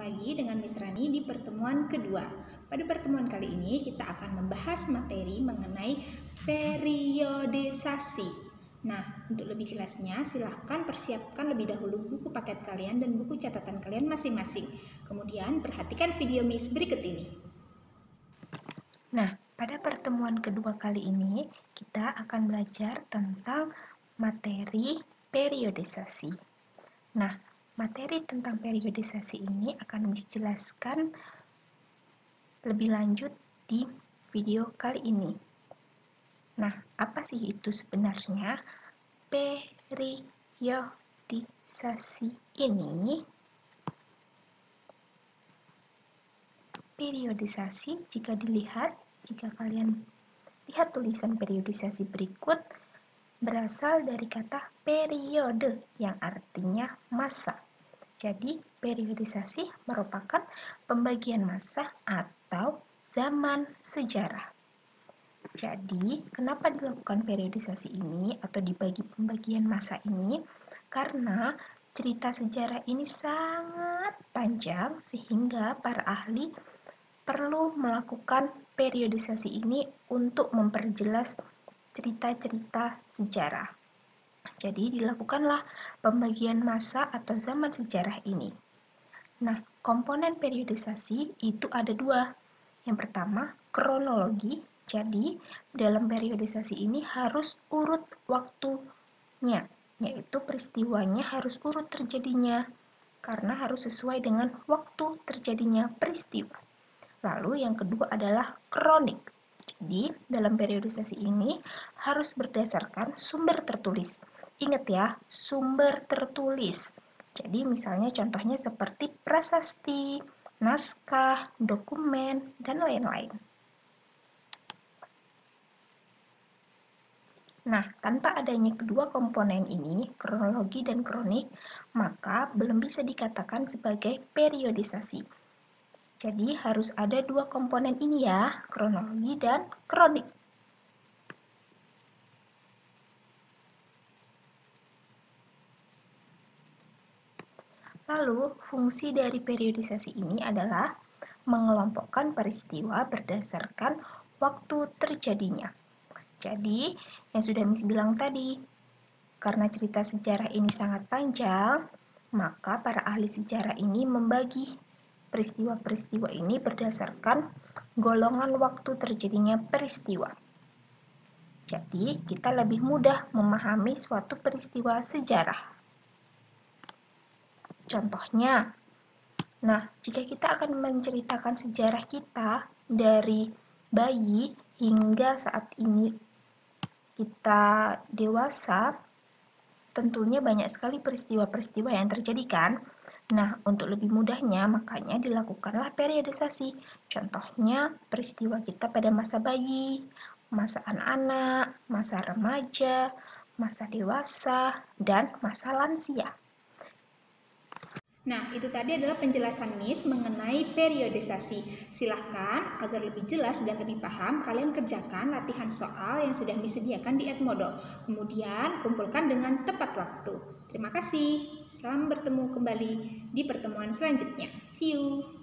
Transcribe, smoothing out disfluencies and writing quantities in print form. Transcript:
lagi dengan Miss Rani di pertemuan kedua. Pada pertemuan kali ini kita akan membahas materi mengenai periodisasi. Nah, untuk lebih jelasnya silahkan persiapkan lebih dahulu buku paket kalian dan buku catatan kalian masing-masing. Kemudian perhatikan video Miss berikut ini. Nah, pada pertemuan kedua kali ini kita akan belajar tentang materi periodisasi. Nah, materi tentang periodisasi ini akan Miss jelaskan lebih lanjut di video kali ini. Nah, apa sih itu sebenarnya? Periodisasi ini, jika kalian lihat tulisan periodisasi berikut, berasal dari kata periode yang artinya masa. Jadi, periodisasi merupakan pembagian masa atau zaman sejarah. Jadi, kenapa dilakukan periodisasi ini atau dibagi pembagian masa ini? Karena cerita sejarah ini sangat panjang sehingga para ahli perlu melakukan periodisasi ini untuk memperjelas cerita-cerita sejarah. Jadi dilakukanlah pembagian masa atau zaman sejarah ini. Nah, komponen periodisasi itu ada dua. Yang pertama, kronologi. Jadi, dalam periodisasi ini harus urut waktunya, yaitu peristiwanya harus urut terjadinya, karena harus sesuai dengan waktu terjadinya peristiwa. Lalu yang kedua adalah kronik. Jadi, dalam periodisasi ini harus berdasarkan sumber tertulis. Ingat ya, sumber tertulis. Jadi, misalnya contohnya seperti prasasti, naskah, dokumen, dan lain-lain. Nah, tanpa adanya kedua komponen ini, kronologi dan kronik, maka belum bisa dikatakan sebagai periodisasi. Jadi harus ada dua komponen ini ya, kronologi dan kronik. Lalu, fungsi dari periodisasi ini adalah mengelompokkan peristiwa berdasarkan waktu terjadinya. Jadi, yang sudah Miss bilang tadi, karena cerita sejarah ini sangat panjang, maka para ahli sejarah ini membagi peristiwa-peristiwa ini berdasarkan golongan waktu terjadinya peristiwa. Jadi, kita lebih mudah memahami suatu peristiwa sejarah. Contohnya, nah, jika kita akan menceritakan sejarah kita dari bayi hingga saat ini kita dewasa, tentunya banyak sekali peristiwa-peristiwa yang terjadi kan? Nah, untuk lebih mudahnya, makanya dilakukanlah periodisasi. Contohnya, peristiwa kita pada masa bayi, masa anak-anak, masa remaja, masa dewasa, dan masa lansia. Nah, itu tadi adalah penjelasan Miss mengenai periodisasi. Silahkan agar lebih jelas dan lebih paham, kalian kerjakan latihan soal yang sudah Miss sediakan di Edmodo. Kemudian kumpulkan dengan tepat waktu. Terima kasih. Selamat bertemu kembali di pertemuan selanjutnya. See you.